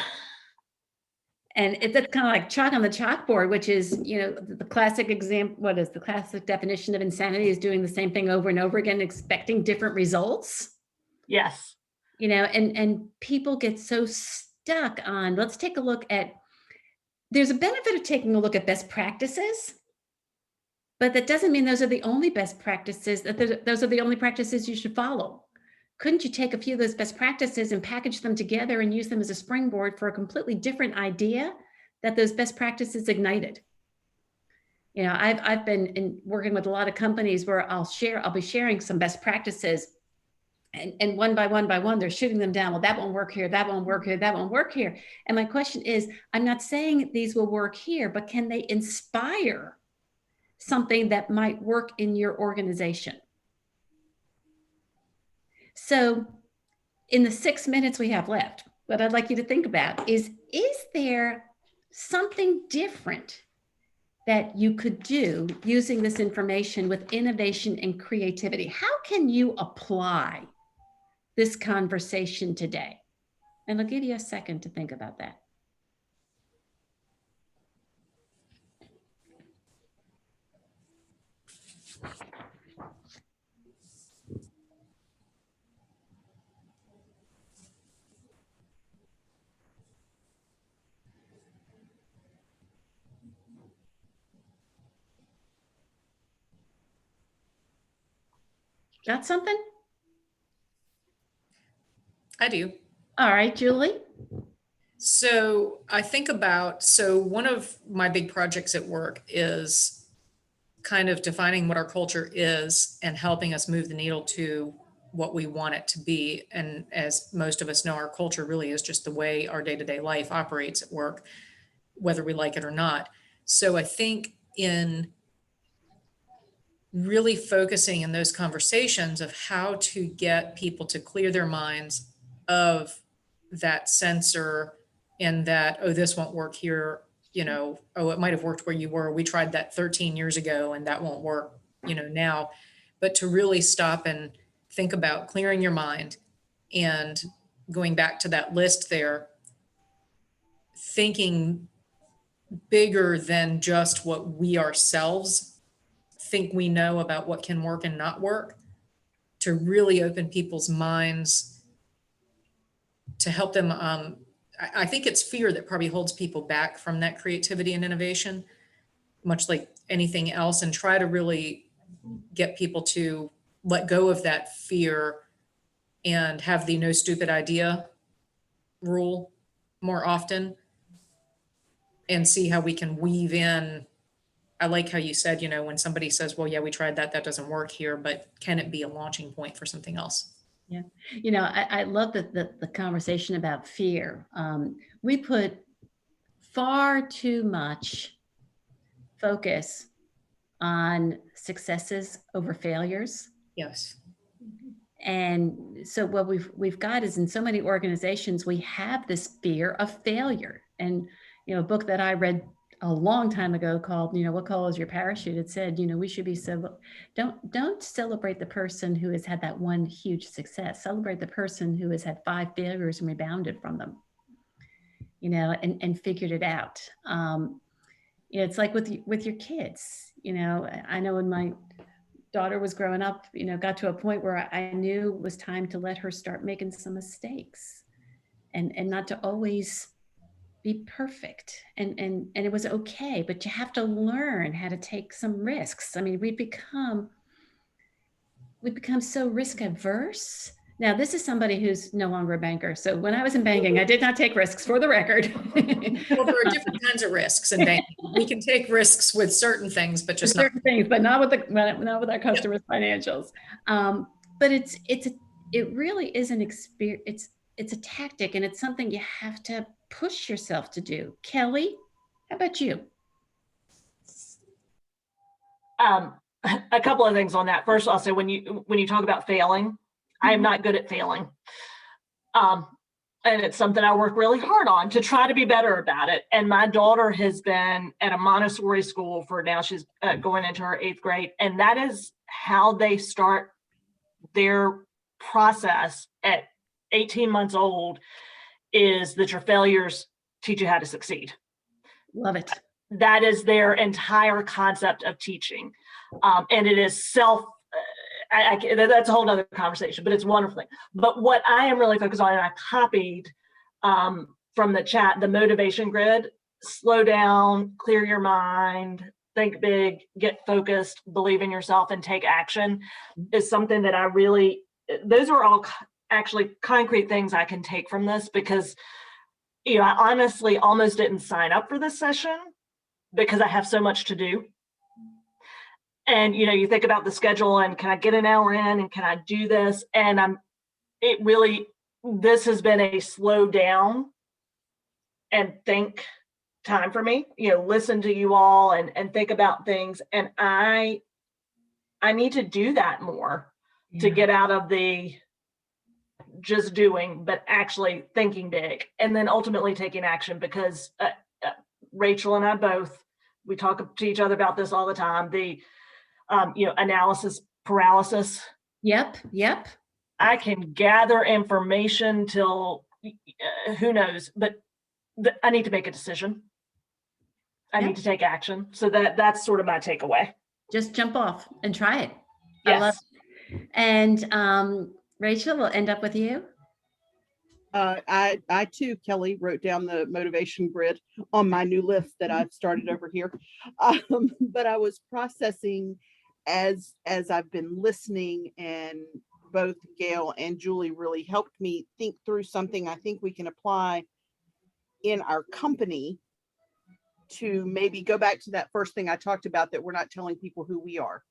And it's kind of like chalk on the chalkboard, which is, you know, the classic example. What is the classic definition of insanity? Is doing the same thing over and over again, expecting different results. Yes. You know, and people get so stuck on, let's take a look at, there's a benefit of taking a look at best practices, but that doesn't mean those are the only best practices, that those are the only practices you should follow. Couldn't you take a few of those best practices and package them together and use them as a springboard for a completely different idea that those best practices ignited? You know, I've been working with a lot of companies where I'll be sharing some best practices, And one by one, they're shooting them down. Well, that won't work here. That won't work here. That won't work here. And my question is, I'm not saying these will work here, but can they inspire something that might work in your organization? So in the 6 minutes we have left, what I'd like you to think about is there something different that you could do using this information with innovation and creativity? How can you apply this conversation today? And I'll give you a second to think about that. Got something? I do. All right, Julie. So I think about, so one of my big projects at work is kind of defining what our culture is and helping us move the needle to what we want it to be. And as most of us know, our culture really is just the way our day-to-day life operates at work, whether we like it or not. So I think in really focusing in those conversations of how to get people to clear their minds of that censor and that, oh, this won't work here, you know, oh, it might have worked where you were. We tried that 13 years ago and that won't work, you know, now. But to really stop and think about clearing your mind and going back to that list there, thinking bigger than just what we ourselves think we know about what can work and not work, to really open people's minds, to help them. I think it's fear that probably holds people back from that creativity and innovation, much like anything else, and try to really get people to let go of that fear and have the no stupid idea rule more often, and see how we can weave in. I like how you said, you know, when somebody says, well, yeah, we tried that, that doesn't work here, but can it be a launching point for something else? Yeah. You know, I love the conversation about fear. We put far too much focus on successes over failures. Yes. And so what we've got is, in so many organizations, we have this fear of failure. And, you know, a book that I read a long time ago called, you know, What Color Is Your Parachute? It said, you know, we should be, so don't celebrate the person who has had that one huge success. Celebrate the person who has had 5 failures and rebounded from them, you know, and figured it out. You know, it's like with your kids. You know, I know when my daughter was growing up, you know, got to a point where I knew it was time to let her start making some mistakes, and not to always be perfect, and it was okay, but you have to learn how to take some risks. I mean, we become so risk averse. Now, this is somebody who's no longer a banker. So when I was in banking, I did not take risks, for the record. Well, there are different kinds of risks in banking. We can take risks with certain things, but just certain things, but not with our customers' financials. But it really is an experience. It's a tactic, and it's something you have to push yourself to do. Kelly, how about you? A couple of things on that. First, I'll say when you talk about failing, I am not good at failing. And it's something I work really hard on to try to be better about it. And my daughter has been at a Montessori school for now, she's going into her 8th grade. And that is how they start their process at 18 months old, is that your failures teach you how to succeed. Love it. That is their entire concept of teaching. And it is that's a whole nother conversation, but it's wonderful. But what I am really focused on, and I copied from the chat, the motivation grid: slow down, clear your mind, think big, get focused, believe in yourself, and take action, is something that I really, those are all actually concrete things I can take from this, because, you know, I honestly almost didn't sign up for this session because I have so much to do. And, you know, you think about the schedule and can I get an hour in and can I do this? And it really, this has been a slow down and think time for me, listen to you all and think about things. And I need to do that more to Yeah. get out of the just doing, but actually thinking big and then ultimately taking action, because Rachel and I both, we talk to each other about this all the time, the analysis paralysis. Yep. Yep. I can gather information till who knows, but I need to make a decision. I Yep. need to take action. So that's sort of my takeaway. Just jump off and try it. Yes. I love it. And Rachel, we'll end up with you. I too, Kelly, wrote down the motivation grid on my new list that I've started over here. But I was processing as I've been listening, and both Gail and Julie really helped me think through something I think we can apply in our company to maybe go back to that first thing I talked about, that we're not telling people who we are.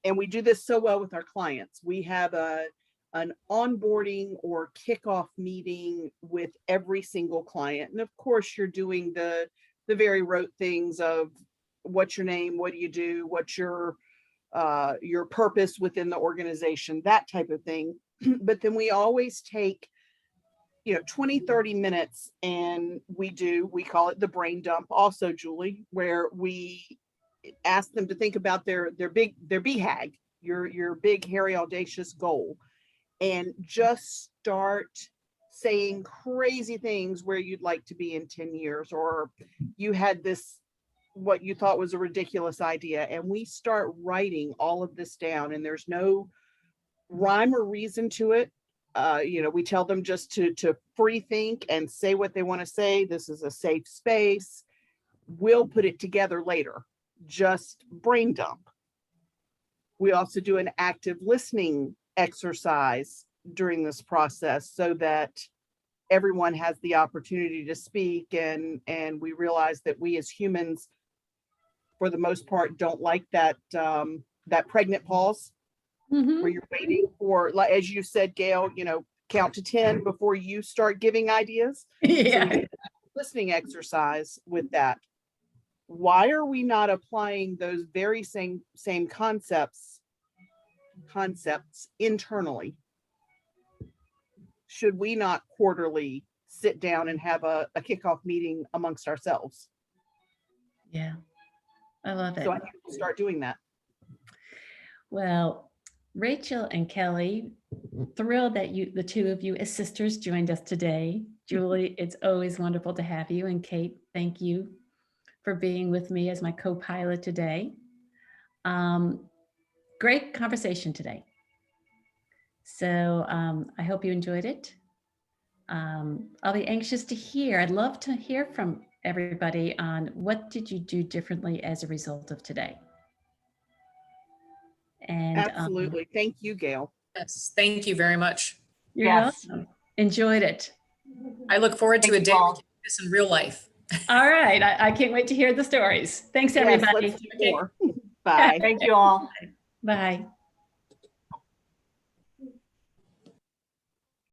And we do this so well with our clients. We have an onboarding or kickoff meeting with every single client. And of course, you're doing the very rote things of what's your name, what do you do, what's your purpose within the organization, that type of thing. But then we always take 20, 30 minutes, and we call it the brain dump also, Julie, where we ask them to think about their BHAG, your big, hairy, audacious goal, and just start saying crazy things where you'd like to be in 10 years, or you had this, what you thought was a ridiculous idea. And we start writing all of this down, and there's no rhyme or reason to it. We tell them just to free think and say what they want to say. This is a safe space. We'll put it together later. Just brain dump. We also do an active listening exercise during this process so that everyone has the opportunity to speak, and we realize that we as humans, for the most part, don't like that pregnant pause. Mhm. Where you're waiting for, like, as you said, Gail, count to 10 before you start giving ideas. Yeah. So we do a listening exercise with that. Why are we not applying those very same concepts internally? Should we not quarterly sit down and have a kickoff meeting amongst ourselves? Yeah. I love it. So I need to start doing that. Well, Rachel and Kelly, thrilled that the two of you as sisters joined us today. Julie, it's always wonderful to have you. And Kate, thank you for being with me as my co-pilot today. Great conversation today. So I hope you enjoyed it. I'll be anxious to hear. I'd love to hear from everybody on what did you do differently as a result of today. And Absolutely. Thank you, Gail. Yes, thank you very much. You're Yes. welcome. Enjoyed it. I look forward to Thank a you day we all. can do this in real life. All right. I can't wait to hear the stories. Thanks, Yes, everybody. let's do more. Bye. Thank you all. Bye.